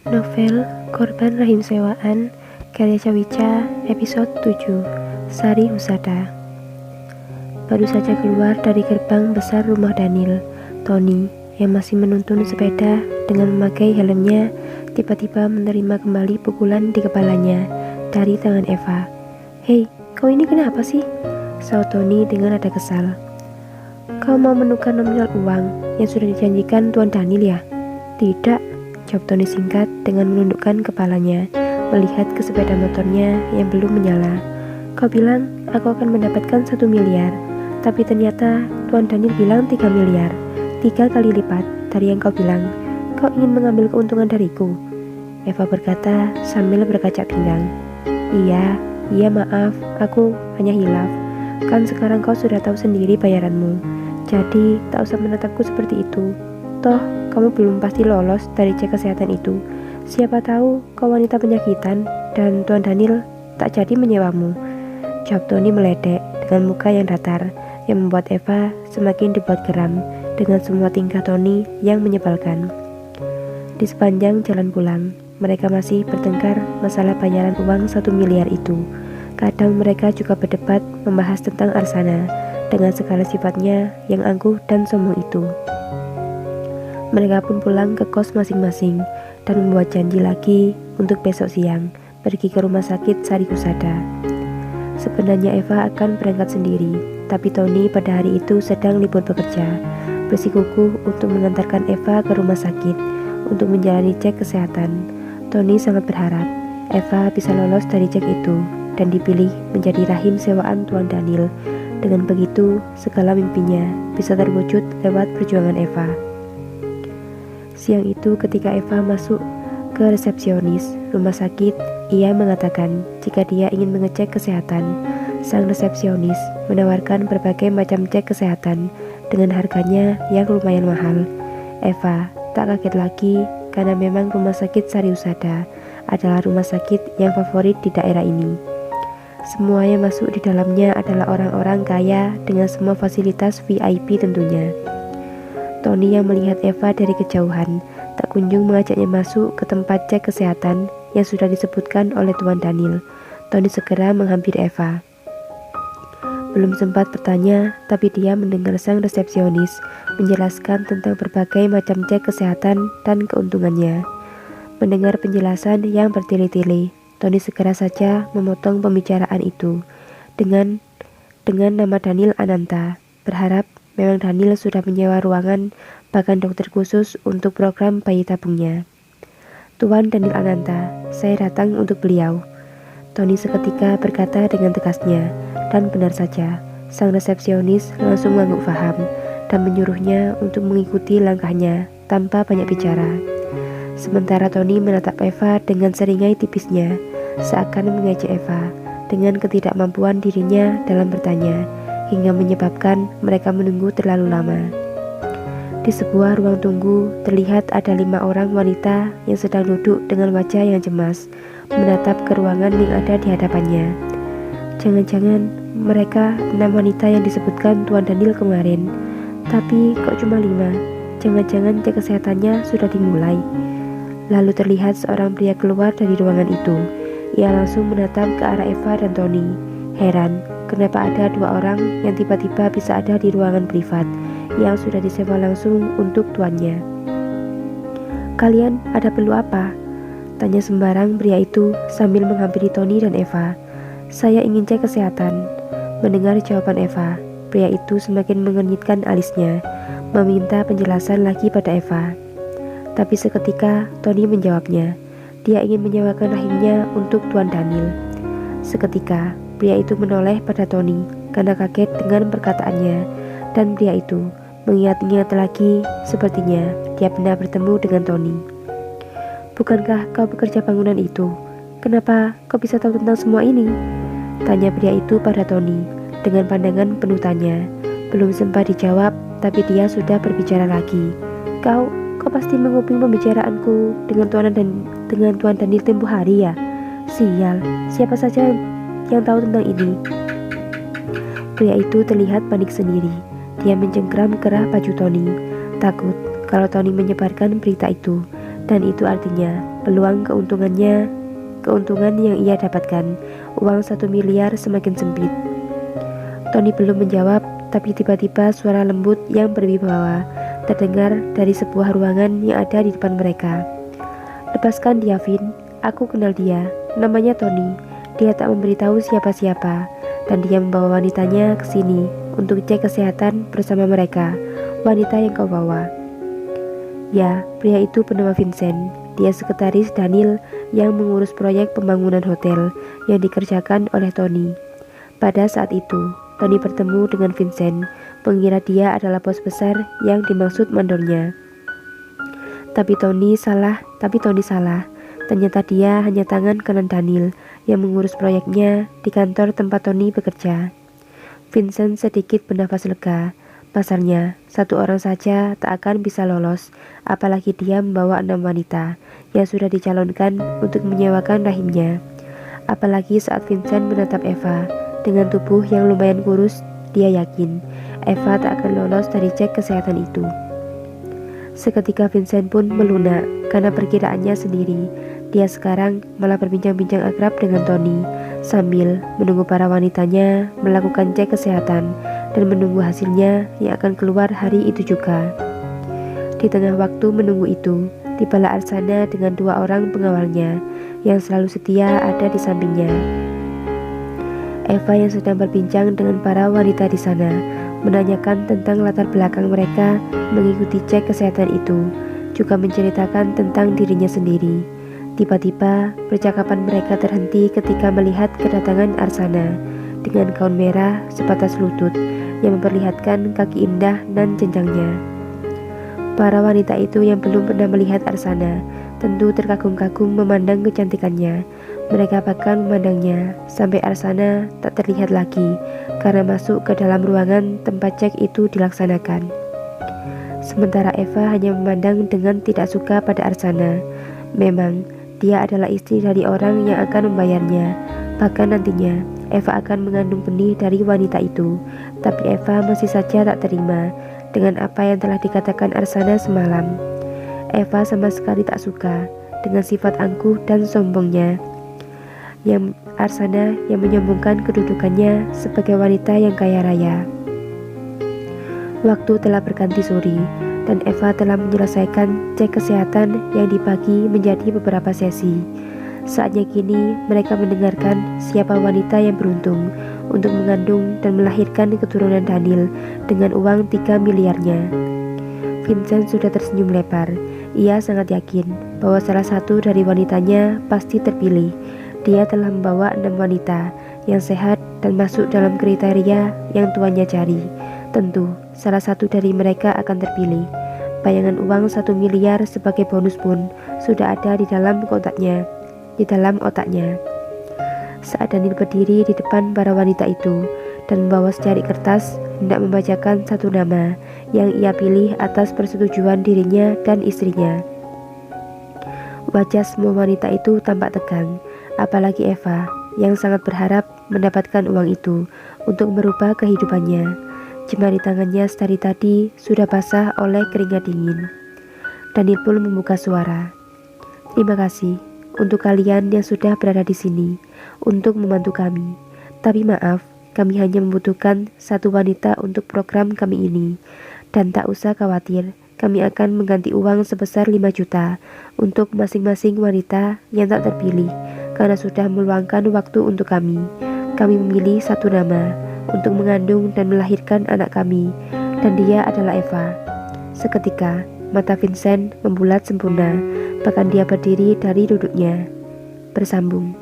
Novel Korban Rahim Sewaan karya Cawica episode 7 Sari Husada. Baru saja keluar dari gerbang besar rumah Daniel, Tony yang masih menuntun sepeda dengan memakai helmnya tiba-tiba menerima kembali pukulan di kepalanya dari tangan Eva. "Hei, kau ini kenapa sih?" saut Tony dengan nada kesal. "Kau mau menukar nominal uang yang sudah dijanjikan Tuan Daniel ya?" "Tidak," jawab Tony singkat dengan menundukkan kepalanya, melihat ke sepeda motornya yang belum menyala. "Kau bilang aku akan mendapatkan 1 miliar, tapi ternyata Tuan Daniel bilang 3 miliar, 3 kali lipat dari yang kau bilang. Kau ingin mengambil keuntungan dariku?" Eva berkata sambil berkaca pinggang. Iya maaf, aku hanya hilaf. Kan sekarang kau sudah tahu sendiri bayaranmu, jadi tak usah menatapku seperti itu. Toh, kamu belum pasti lolos dari cek kesehatan itu. Siapa tahu kau wanita penyakitan dan Tuan Daniel tak jadi menyewamu, jawab Tony meledek dengan muka yang datar, yang membuat Eva semakin dibuat geram dengan semua tingkah Tony yang menyebalkan. Di sepanjang jalan pulang, mereka masih bertengkar masalah bayaran uang 1 miliar itu. Kadang mereka juga berdebat membahas tentang Arsana dengan segala sifatnya yang angkuh dan sombong itu. Mereka pun pulang ke kos masing-masing dan membuat janji lagi untuk besok siang pergi ke rumah sakit Sari Husada. Sebenarnya Eva akan berangkat sendiri, tapi Tony pada hari itu sedang libur bekerja, bersikukuh untuk mengantarkan Eva ke rumah sakit untuk menjalani cek kesehatan. Tony sangat berharap Eva bisa lolos dari cek itu dan dipilih menjadi rahim sewaan Tuan Daniel. Dengan begitu, segala mimpinya bisa terwujud lewat perjuangan Eva. Siang itu ketika Eva masuk ke resepsionis rumah sakit, ia mengatakan jika dia ingin mengecek kesehatan. Sang resepsionis menawarkan berbagai macam cek kesehatan dengan harganya yang lumayan mahal. Eva tak kaget lagi karena memang rumah sakit Sari Husada adalah rumah sakit yang favorit di daerah ini. Semua yang masuk di dalamnya adalah orang-orang kaya dengan semua fasilitas VIP tentunya. Tony yang melihat Eva dari kejauhan tak kunjung mengajaknya masuk ke tempat cek kesehatan yang sudah disebutkan oleh Tuan Daniel. Tony segera menghampiri Eva. Belum sempat bertanya, tapi dia mendengar sang resepsionis menjelaskan tentang berbagai macam cek kesehatan dan keuntungannya. Mendengar penjelasan yang bertele-tele, Tony segera saja memotong pembicaraan itu dengan nama Daniel Ananta, berharap memang Daniel sudah menyewa ruangan, bahkan dokter khusus untuk program bayi tabungnya. "Tuan Daniel Ananta, saya datang untuk beliau," Tony seketika berkata dengan tegasnya, dan benar saja, sang resepsionis langsung mengangguk paham dan menyuruhnya untuk mengikuti langkahnya tanpa banyak bicara. Sementara Tony menatap Eva dengan seringai tipisnya, seakan mengejek Eva dengan ketidakmampuan dirinya dalam bertanya, hingga menyebabkan mereka menunggu terlalu lama. Di sebuah ruang tunggu, terlihat ada 5 orang wanita yang sedang duduk dengan wajah yang cemas, menatap ke ruangan yang ada di hadapannya. Jangan-jangan mereka 6 wanita yang disebutkan Tuan Daniel kemarin. Tapi kok cuma 5? Jangan-jangan cek kesehatannya sudah dimulai. Lalu terlihat seorang pria keluar dari ruangan itu. Ia langsung menatap ke arah Eva dan Tony, heran kenapa ada 2 orang yang tiba-tiba bisa ada di ruangan privat yang sudah disewa langsung untuk tuannya. "Kalian ada perlu apa?" tanya sembarang pria itu sambil menghampiri Tony dan Eva. "Saya ingin cek kesehatan." Mendengar jawaban Eva, pria itu semakin mengenyitkan alisnya, meminta penjelasan lagi pada Eva. Tapi seketika Tony menjawabnya, dia ingin menyewakan rahimnya untuk Tuan Daniel. Seketika pria itu menoleh pada Tony karena kaget dengan perkataannya, dan pria itu mengingat-ingat lagi sepertinya dia pernah bertemu dengan Tony. "Bukankah kau bekerja bangunan itu? Kenapa kau bisa tahu tentang semua ini?" tanya pria itu pada Tony dengan pandangan penuh tanya. Belum sempat dijawab, tapi dia sudah berbicara lagi. Kau pasti menguping pembicaraanku dengan Tuan Daniel tempo hari ya? Sial, siapa saja yang tahu tentang ini?" Pria itu terlihat panik sendiri. Dia mencengkram kerah baju Tony, takut kalau Tony menyebarkan berita itu, dan itu artinya peluang keuntungan yang ia dapatkan, uang 1 miliar semakin sempit. Tony belum menjawab, tapi tiba-tiba suara lembut yang berwibawa terdengar dari sebuah ruangan yang ada di depan mereka. "Lepaskan dia, Vin. Aku kenal dia. Namanya Tony. Dia tak memberitahu siapa-siapa, dan dia membawa wanitanya ke sini untuk cek kesehatan bersama mereka. Wanita yang kau bawa." "Ya, pria itu bernama Vincent. Dia sekretaris Daniel yang mengurus proyek pembangunan hotel yang dikerjakan oleh Tony." Pada saat itu, Tony bertemu dengan Vincent, mengira dia adalah bos besar yang dimaksud mandornya. Tapi Tony salah. Ternyata dia hanya tangan kanan Daniel yang mengurus proyeknya di kantor tempat Tony bekerja. Vincent sedikit bernafas lega. Pasarnya, 1 orang saja tak akan bisa lolos, apalagi dia membawa 6 wanita yang sudah dicalonkan untuk menyewakan rahimnya. Apalagi saat Vincent menatap Eva dengan tubuh yang lumayan kurus, dia yakin Eva tak akan lolos dari cek kesehatan itu. Seketika Vincent pun melunak karena perkiraannya sendiri. Dia sekarang malah berbincang-bincang akrab dengan Tony sambil menunggu para wanitanya melakukan cek kesehatan dan menunggu hasilnya yang akan keluar hari itu juga. Di tengah waktu menunggu itu, tibalah Arsana dengan 2 orang pengawalnya yang selalu setia ada di sampingnya. Eva yang sedang berbincang dengan para wanita di sana menanyakan tentang latar belakang mereka mengikuti cek kesehatan itu, juga menceritakan tentang dirinya sendiri. Tiba-tiba percakapan mereka terhenti ketika melihat kedatangan Arsana dengan gaun merah sebatas lutut yang memperlihatkan kaki indah nan jenjangnya. Para wanita itu yang belum pernah melihat Arsana tentu terkagum-kagum memandang kecantikannya. Mereka bahkan memandangnya sampai Arsana tak terlihat lagi karena masuk ke dalam ruangan tempat cek itu dilaksanakan. Sementara Eva hanya memandang dengan tidak suka pada Arsana. Memang dia adalah istri dari orang yang akan membayarnya. Bahkan nantinya Eva akan mengandung benih dari wanita itu. Tapi Eva masih saja tak terima dengan apa yang telah dikatakan Arsana semalam. Eva sama sekali tak suka dengan sifat angkuh dan sombongnya yang Arsana yang menyombongkan kedudukannya sebagai wanita yang kaya raya. Waktu telah berganti sore dan Eva telah menyelesaikan cek kesehatan yang dibagi menjadi beberapa sesi. Saatnya kini mereka mendengarkan siapa wanita yang beruntung untuk mengandung dan melahirkan keturunan Daniel dengan uang 3 miliarnya. Vincent sudah tersenyum lebar. Ia sangat yakin bahwa salah satu dari wanitanya pasti terpilih. Dia telah membawa 6 wanita yang sehat dan masuk dalam kriteria yang tuannya cari. Tentu salah satu dari mereka akan terpilih. Bayangan uang 1 miliar sebagai bonus pun sudah ada di dalam otaknya. Saat Daniel berdiri di depan para wanita itu dan membawa secari kertas hendak membacakan satu nama yang ia pilih atas persetujuan dirinya dan istrinya. Wajah semua wanita itu tampak tegang, apalagi Eva yang sangat berharap mendapatkan uang itu untuk merubah kehidupannya. Jemari tangannya dari tadi sudah basah oleh keringat dingin. Daniel pun membuka suara. "Terima kasih untuk kalian yang sudah berada di sini untuk membantu kami. Tapi maaf, kami hanya membutuhkan 1 wanita untuk program kami ini. Dan tak usah khawatir, kami akan mengganti uang sebesar 5 juta untuk masing-masing wanita yang tak terpilih karena sudah meluangkan waktu untuk kami. Kami memilih 1 nama untuk mengandung dan melahirkan anak kami, dan dia adalah Eva." Seketika mata Vincent membulat sempurna, bahkan dia berdiri dari duduknya. Bersambung.